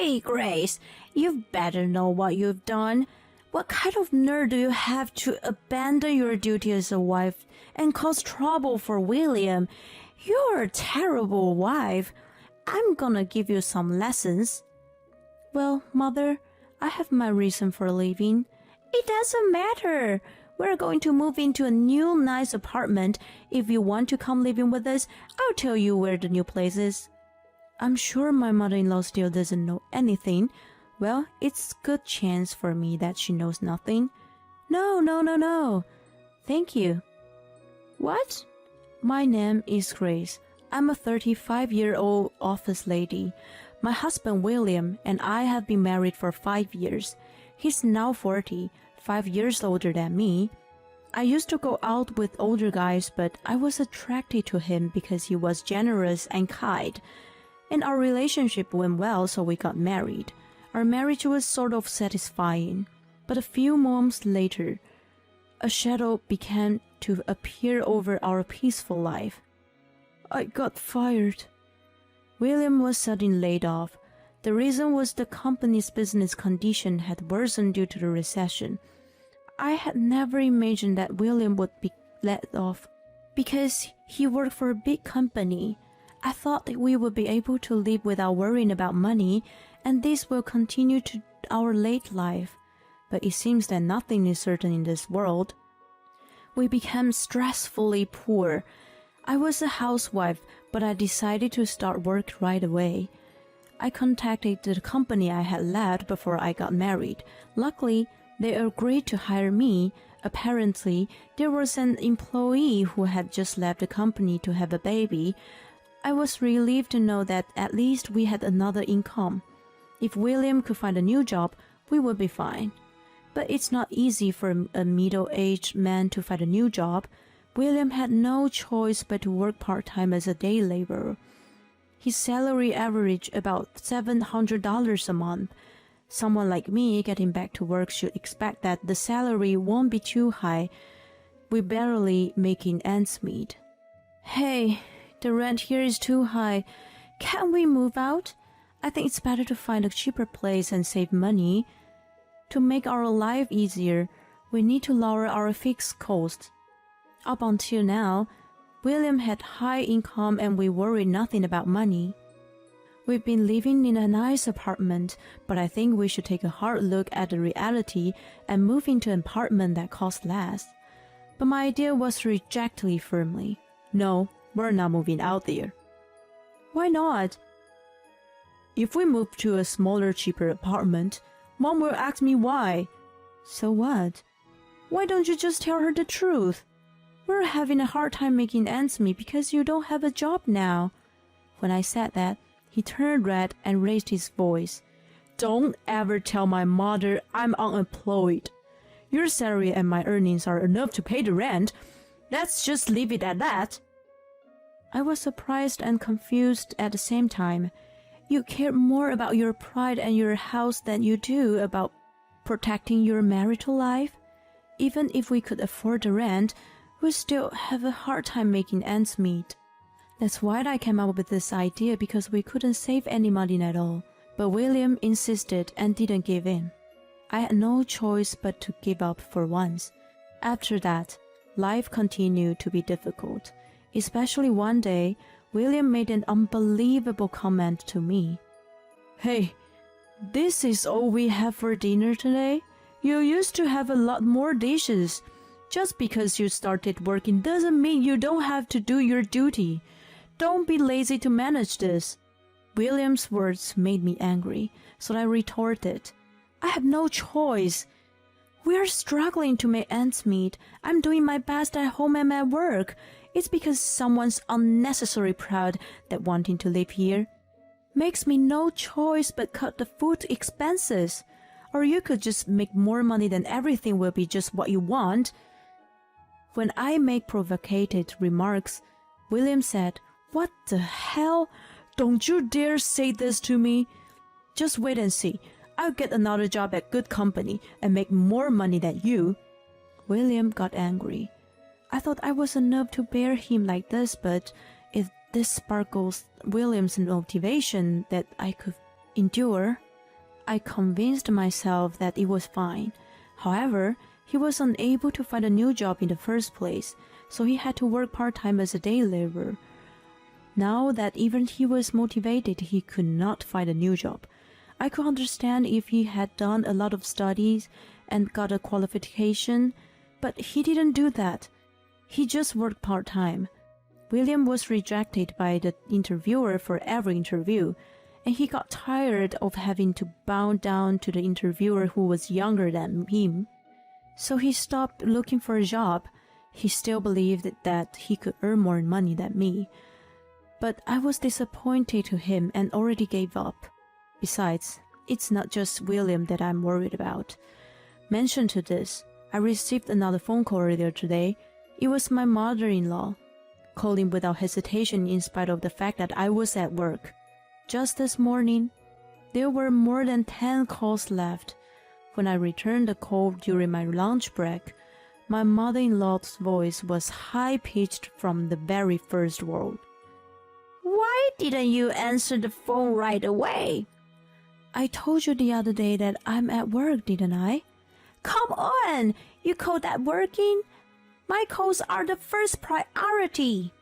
Hey, Grace, you've better know what you've done. What kind of nerve do you have to abandon your duty as a wife and cause trouble for William? You're a terrible wife. I'm gonna give you some lessons. Well, Mother, I have my reason for leaving. It doesn't matter. We're going to move into a new nice apartment. If you want to come living with us, I'll tell you where the new place is. I'm sure my mother-in-law still doesn't know anything. Well, it's a good chance for me that she knows nothing. No. Thank you. What? My name is Grace. I'm a 35-year-old office lady. My husband William and I have been married for 5 years. He's now 40, 5 years older than me. I used to go out with older guys, but I was attracted to him because he was generous and kind. And our relationship went well, so we got married. Our marriage was sort of satisfying. But a few months later, a shadow began to appear over our peaceful life. I got fired. William was suddenly laid off. The reason was the company's business condition had worsened due to the recession. I had never imagined that William would be let off because he worked for a big company. I thought that we would be able to live without worrying about money, and this will continue to our late life. But it seems that nothing is certain in this world. We became stressfully poor. I was a housewife, but I decided to start work right away. I contacted the company I had left before I got married. Luckily, they agreed to hire me. Apparently, there was an employee who had just left the company to have a baby. I was relieved to know that at least we had another income. If William could find a new job, we would be fine. But it's not easy for a middle-aged man to find a new job. William had no choice but to work part-time as a day laborer. His salary averaged about $700 a month. Someone like me getting back to work should expect that the salary won't be too high. We're barely making ends meet. Hey, the rent here is too high. Can't we move out? I think it's better to find a cheaper place and save money. To make our life easier, we need to lower our fixed costs. Up until now, William had high income and we worried nothing about money. We've been living in a nice apartment, but I think we should take a hard look at the reality and move into an apartment that costs less. But my idea was rejected firmly. No, we're not moving out there. Why not? If we move to a smaller, cheaper apartment, Mom will ask me why. So what? Why don't you just tell her the truth? We're having a hard time making ends meet because you don't have a job now. When I said that, he turned red and raised his voice. Don't ever tell my mother I'm unemployed. Your salary and my earnings are enough to pay the rent. Let's just leave it at that. I was surprised and confused at the same time. You care more about your pride and your house than you do about protecting your marital life? Even if we could afford the rent, we still have a hard time making ends meet. That's why I came up with this idea, because we couldn't save any money at all. But William insisted and didn't give in. I had no choice but to give up for once. After that, life continued to be difficult. Especially one day, William made an unbelievable comment to me. Hey, this is all we have for dinner today? You used to have a lot more dishes. Just because you started working doesn't mean you don't have to do your duty. Don't be lazy to manage this. William's words made me angry, so I retorted. I have no choice. We're struggling to make ends meet. I'm doing my best at home and at work. It's because someone's unnecessarily proud that wanting to live here makes me no choice but cut the food expenses. Or you could just make more money, then everything will be just what you want. When I make provocative remarks, William said, What the hell? Don't you dare say this to me. Just wait and see. I'll get another job at good company and make more money than you. William got angry. I thought I was enough to bear him like this, but if this sparkles William's motivation that I could endure. I convinced myself that it was fine. However, he was unable to find a new job in the first place, so he had to work part-time as a day laborer. Now that even he was motivated, he could not find a new job. I could understand if he had done a lot of studies and got a qualification, but he didn't do that. He just worked part-time. William was rejected by the interviewer for every interview, and he got tired of having to bow down to the interviewer who was younger than him. So he stopped looking for a job. He still believed that he could earn more money than me. But I was disappointed to him and already gave up. Besides, it's not just William that I'm worried about. Mention to this, I received another phone call earlier today. It was my mother-in-law, calling without hesitation in spite of the fact that I was at work. Just this morning, there were more than 10 calls left. When I returned the call during my lunch break, my mother-in-law's voice was high-pitched from the very first word. "Why didn't you answer the phone right away?" "I told you the other day that I'm at work, didn't I?" "Come on! You call that working? My calls are the first priority."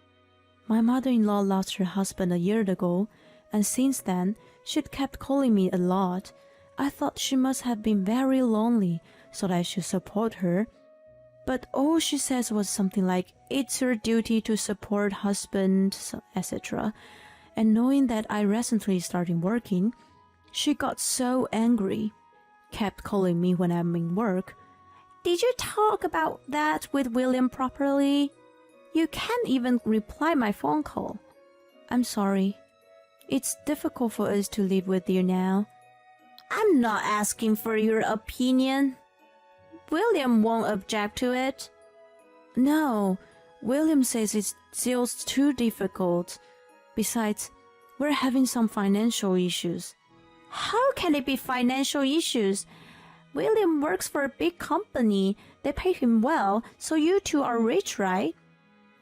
My mother-in-law lost her husband a year ago, and since then, she'd kept calling me a lot. I thought she must have been very lonely, so that I should support her. But all she says was something like, "It's your duty to support husband," etc. And knowing that I recently started working, she got so angry, kept calling me when I'm in work. "Did you talk about that with William properly? You can't even reply my phone call." "I'm sorry. It's difficult for us to live with you now." "I'm not asking for your opinion. William won't object to it." "No, William says it's still too difficult. Besides, we're having some financial issues." "How can it be financial issues? William works for a big company. They pay him well, so you two are rich, right?"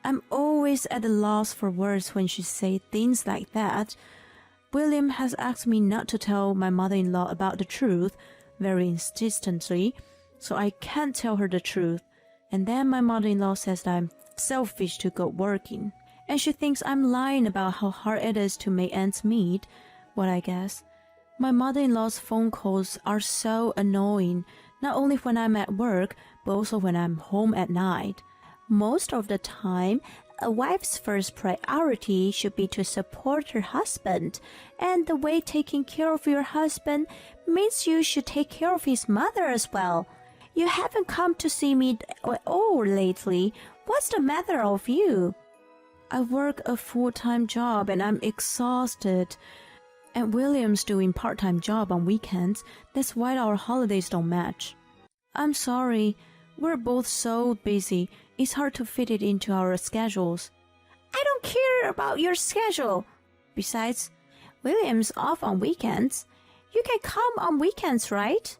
I'm always at a loss for words when she says things like that. William has asked me not to tell my mother-in-law about the truth very insistently, so I can't tell her the truth. And then my mother-in-law says that I'm selfish to go working, and she thinks I'm lying about how hard it is to make ends meet. What I guess. My mother-in-law's phone calls are so annoying, not only when I'm at work, but also when I'm home at night. Most of the time, a wife's first priority should be to support her husband, and the way taking care of your husband means you should take care of his mother as well. You haven't come to see me at all lately. What's the matter of you? I work a full-time job and I'm exhausted. And William's doing part-time job on weekends. That's why our holidays don't match. I'm sorry. We're both so busy. It's hard to fit it into our schedules. I don't care about your schedule. Besides, William's off on weekends. You can come on weekends, right?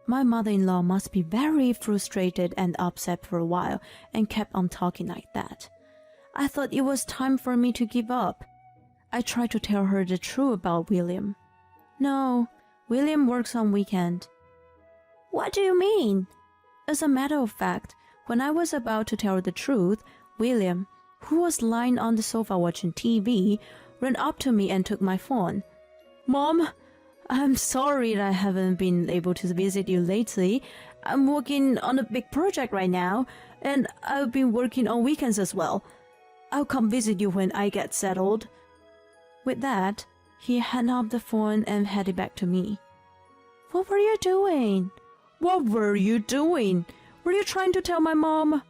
My mother-in-law must be very frustrated and upset for a while and kept on talking like that. I thought it was time for me to give up. I tried to tell her the truth about William. No, William works on weekend. What do you mean? As a matter of fact, when I was about to tell her the truth, William, who was lying on the sofa watching TV, ran up to me and took my phone. Mom, I'm sorry that I haven't been able to visit you lately. I'm working on a big project right now, and I've been working on weekends as well. I'll come visit you when I get settled. With that, he hung up the phone and handed it back to me. What were you doing? What were you doing? Were you trying to tell my mom?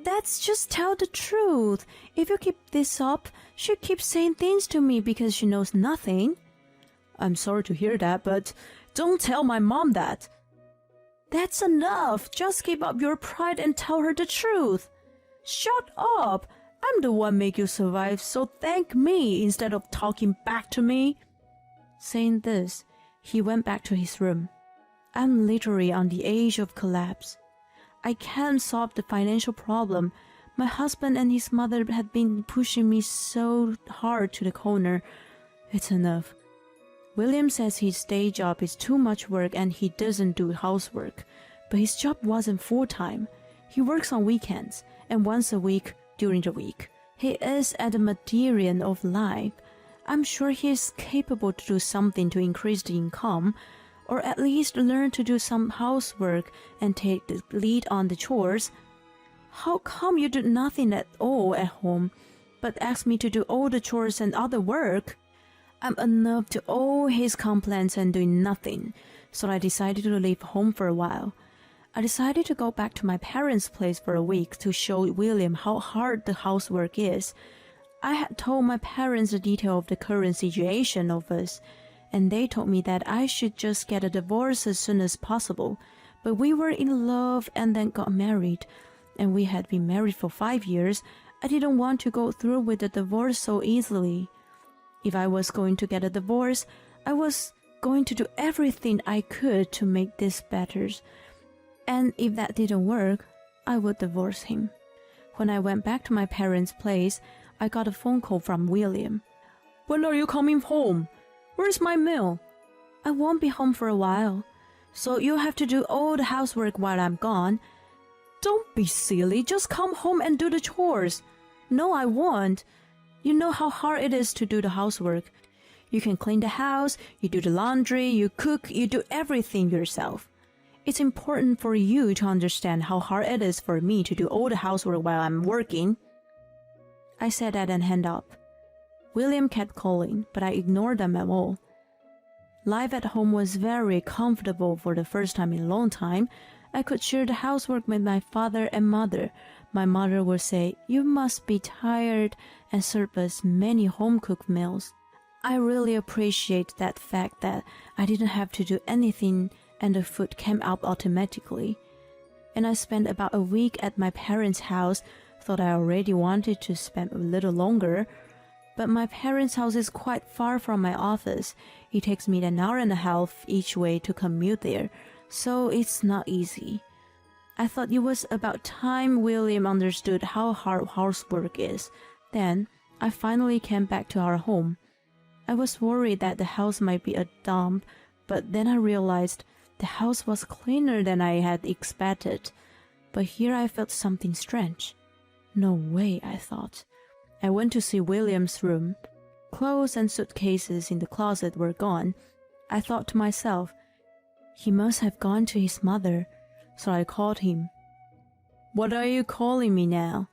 That's just tell the truth. If you keep this up, she keeps saying things to me because she knows nothing. I'm sorry to hear that, but don't tell my mom that. That's enough. Just keep up your pride and tell her the truth. Shut up. I'm the one make you survive, so thank me instead of talking back to me. Saying this, he went back to his room. I'm literally on the edge of collapse. I can't solve the financial problem. My husband and his mother have been pushing me so hard to the corner. It's enough. William says his day job is too much work and he doesn't do housework. But his job wasn't full-time. He works on weekends and once a week during the week. He is at the meridian of life. I'm sure he is capable to do something to increase the income, or at least learn to do some housework and take the lead on the chores. How come you do nothing at all at home, but ask me to do all the chores and other work? I'm enough to all his complaints and doing nothing, so I decided to leave home for a while. I decided to go back to my parents' place for a week to show William how hard the housework is. I had told my parents the detail of the current situation of us, and they told me that I should just get a divorce as soon as possible. But we were in love and then got married, and we had been married for 5 years. I didn't want to go through with the divorce so easily. If I was going to get a divorce, I was going to do everything I could to make this better. And if that didn't work, I would divorce him. When I went back to my parents' place, I got a phone call from William. "When are you coming home? Where's my meal?" "I won't be home for a while, so you have to do all the housework while I'm gone." "Don't be silly, just come home and do the chores." "No, I won't. You know how hard it is to do the housework. You can clean the house, you do the laundry, you cook, you do everything yourself. It's important for you to understand how hard it is for me to do all the housework while I'm working." I said that and hung up. William kept calling, but I ignored them at all. Life at home was very comfortable for the first time in a long time. I could share the housework with my father and mother. My mother would say, "You must be tired," and serve us many home-cooked meals. I really appreciate that fact that I didn't have to do anything and the food came out automatically. And I spent about a week at my parents' house. Thought I already wanted to spend a little longer, but my parents' house is quite far from my office. It takes me an hour and a half each way to commute there, so it's not easy. I thought it was about time William understood how hard housework is. Then I finally came back to our home. I was worried that the house might be a dump, but then I realized the house was cleaner than I had expected. But here I felt something strange. No way, I thought. I went to see William's room. Clothes and suitcases in the closet were gone. I thought to myself, he must have gone to his mother, so I called him. "What are you calling me now?"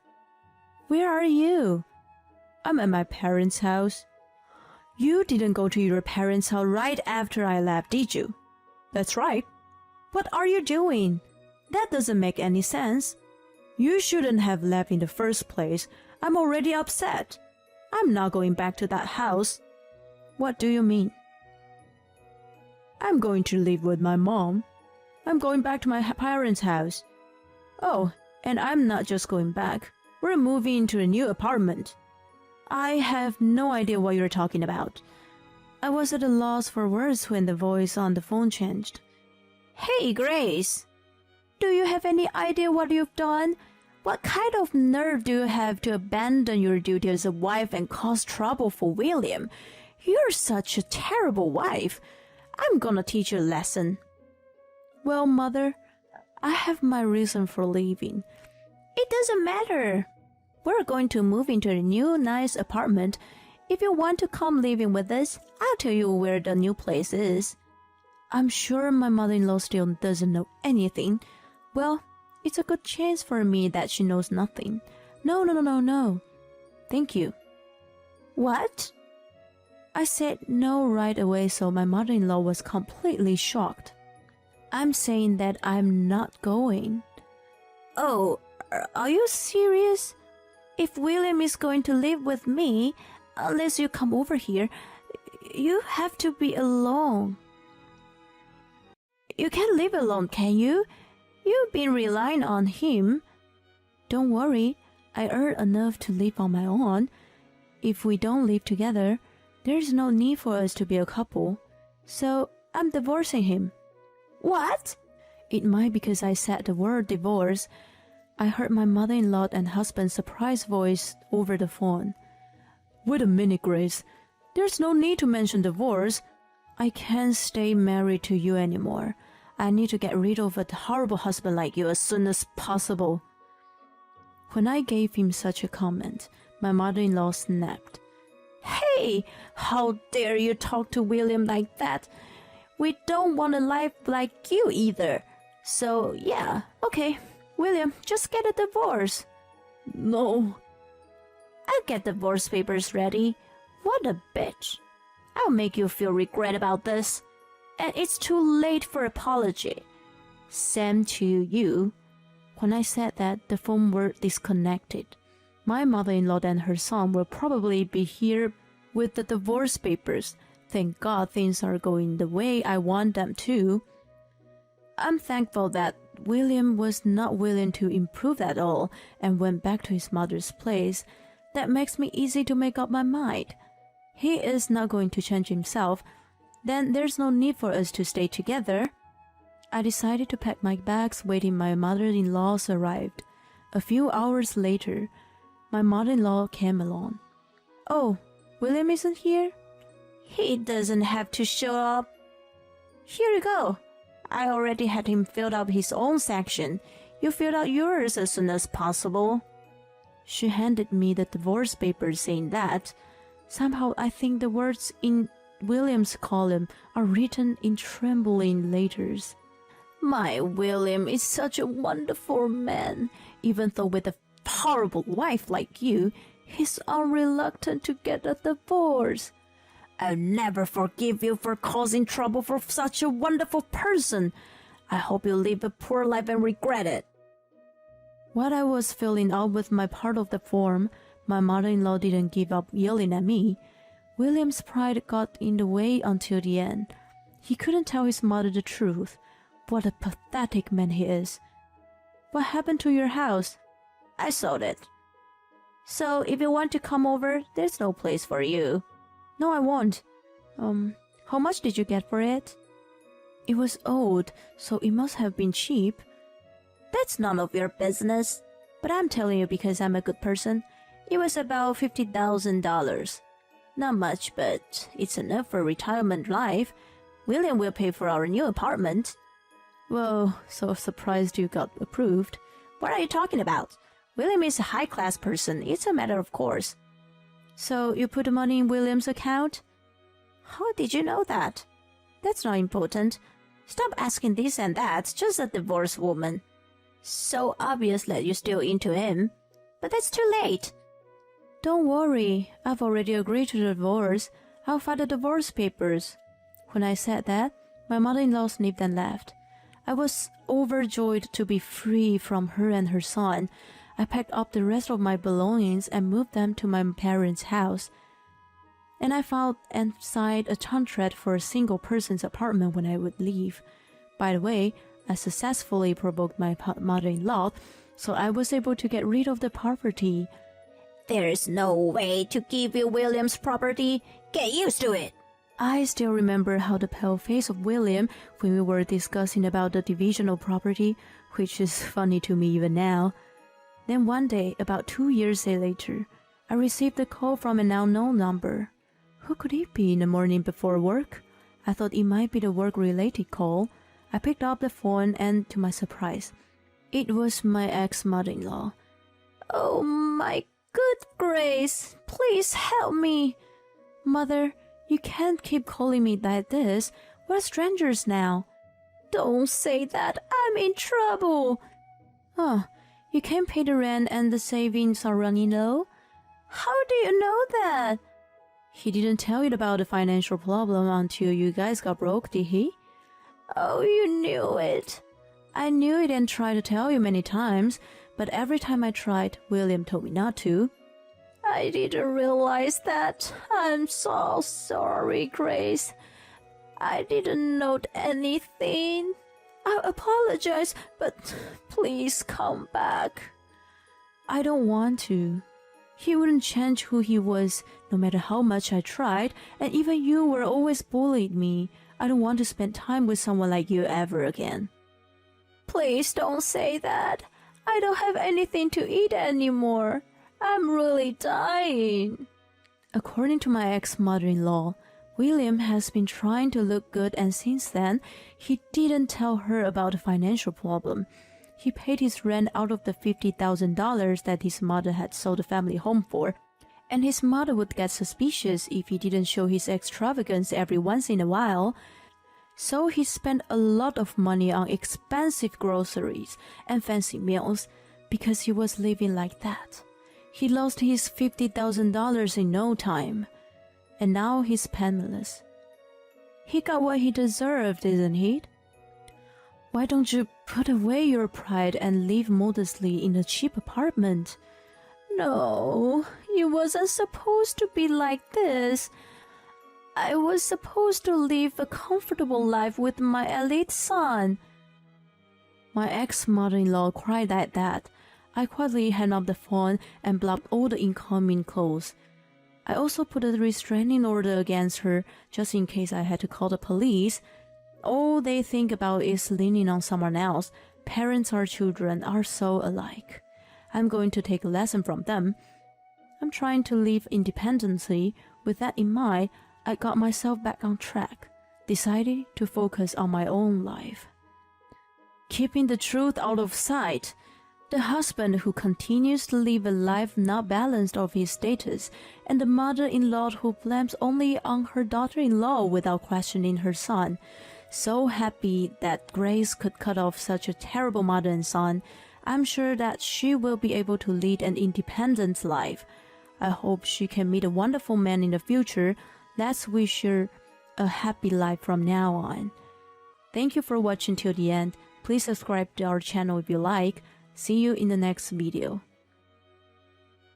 "Where are you?" "I'm at my parents' house." "You didn't go to your parents' house right after I left, did you?" "That's right." "What are you doing? That doesn't make any sense. You shouldn't have left in the first place. I'm already upset. I'm not going back to that house." "What do you mean?" "I'm going to live with my mom. I'm going back to my parents' house." "Oh, and I'm not just going back. We're moving into a new apartment." "I have no idea what you're talking about." I was at a loss for words when the voice on the phone changed. "Hey, Grace. Do you have any idea what you've done? What kind of nerve do you have to abandon your duty as a wife and cause trouble for William? You're such a terrible wife. I'm gonna teach you a lesson." "Well, Mother, I have my reason for leaving." "It doesn't matter. We're going to move into a new nice apartment. If you want to come living with us, I'll tell you where the new place is." I'm sure my mother-in-law still doesn't know anything. Well, it's a good chance for me that she knows nothing. No. Thank you." "What?" I said no right away, so my mother-in-law was completely shocked. "I'm saying that I'm not going." "Oh, are you serious? If William is going to live with me, unless you come over here, you have to be alone." "You can't live alone, can you? You've been relying on him." "Don't worry, I earn enough to live on my own. If we don't live together, there's no need for us to be a couple. So I'm divorcing him." "What?" It might be because I said the word divorce. I heard my mother-in-law and husband's surprised voice over the phone. "Wait a minute, Grace. There's no need to mention divorce. I can't stay married to you anymore. I need to get rid of a horrible husband like you as soon as possible. When I gave him such a comment, my mother-in-law snapped. Hey, how dare you talk to William like that? We don't want a life like you either. So, yeah, okay, William, just get a divorce. No. I'll get divorce papers ready. What a bitch. I'll make you feel regret about this. And it's too late for apology. Same to you. When I said that, the phone were disconnected. My mother-in-law and her son will probably be here with the divorce papers. Thank God things are going the way I want them to. I'm thankful that William was not willing to improve at all and went back to his mother's place. That makes me easy to make up my mind. He is not going to change himself. Then there's no need for us to stay together. I decided to pack my bags waiting my mother-in-law's arrived. A few hours later, my mother-in-law came along. Oh, William isn't here? He doesn't have to show up. Here you go. I already had him fill out his own section. You fill out yours as soon as possible. She handed me the divorce papers saying that. Somehow I think the words in William's column are written in trembling letters. My William is such a wonderful man. Even though with a horrible wife like you, he's unreluctant to get a divorce. I'll never forgive you for causing trouble for such a wonderful person. I hope you live a poor life and regret it. While I was filling out with my part of the form, my mother-in-law didn't give up yelling at me. William's pride got in the way until the end. He couldn't tell his mother the truth. What a pathetic man he is. What happened to your house? I sold it. So if you want to come over, there's no place for you. No, I won't. How much did you get for it? It was old, so it must have been cheap. That's none of your business. But I'm telling you because I'm a good person. It was about $50,000. Not much, but it's enough for retirement life. William will pay for our new apartment. Whoa, so surprised you got approved. What are you talking about? William is a high-class person. It's a matter of course. So you put the money in William's account? How did you know that? That's not important. Stop asking this and that, just a divorced woman. So obvious that you're still into him. But that's too late. Don't worry, I've already agreed to the divorce. I'll file the divorce papers. When I said that, my mother-in-law sniffed and laughed. I was overjoyed to be free from her and her son. I packed up the rest of my belongings and moved them to my parents' house. And I found and signed a contract for a single person's apartment when I would leave. By the way, I successfully provoked my mother-in-law, so I was able to get rid of the property. There's no way to give you William's property. Get used to it. I still remember how the pale face of William when we were discussing about the division of property, which is funny to me even now. Then one day, about 2 years later, I received a call from an unknown number. Who could it be in the morning before work? I thought it might be the work-related call. I picked up the phone and, to my surprise, it was my ex-mother-in-law. Oh my good grace, please help me. Mother, you can't keep calling me like this. We're strangers now. Don't say that. I'm in trouble. Oh, you can't pay the rent and the savings are running low? How do you know that? He didn't tell you about the financial problem until you guys got broke, did he? Oh, you knew it. I knew it and tried to tell you many times, but every time I tried, William told me not to. I didn't realize that. I'm so sorry, Grace. I didn't note anything. I apologize, but please come back. I don't want to. He wouldn't change who he was, no matter how much I tried, and even you were always bullied me. I don't want to spend time with someone like you ever again. Please don't say that. I don't have anything to eat anymore. I'm really dying. According to my ex-mother-in-law, William has been trying to look good, and since then, he didn't tell her about the financial problem. He paid his rent out of the $50,000 that his mother had sold the family home for, and his mother would get suspicious if he didn't show his extravagance every once in a while. So he spent a lot of money on expensive groceries and fancy meals because he was living like that. He lost his $50,000 in no time, and now he's penniless. He got what he deserved, didn't he? Why don't you put away your pride and live modestly in a cheap apartment? No, it wasn't supposed to be like this. I was supposed to live a comfortable life with my elite son. My ex-mother-in-law cried at that. I quietly hung up the phone and blocked all the incoming calls. I also put a restraining order against her just in case I had to call the police. All they think about is leaning on someone else. Parents or children are so alike. I'm going to take a lesson from them. I'm trying to live independently. With that in mind, I got myself back on track, decided to focus on my own life. Keeping the truth out of sight. The husband who continues to live a life not balanced of his status, and the mother-in-law who blames only on her daughter-in-law without questioning her son. So happy that Grace could cut off such a terrible mother and son. I'm sure that she will be able to lead an independent life. I hope she can meet a wonderful man in the future. Let's wish her a happy life from now on. Thank you for watching till the end. Please subscribe to our channel if you like. See you in the next video.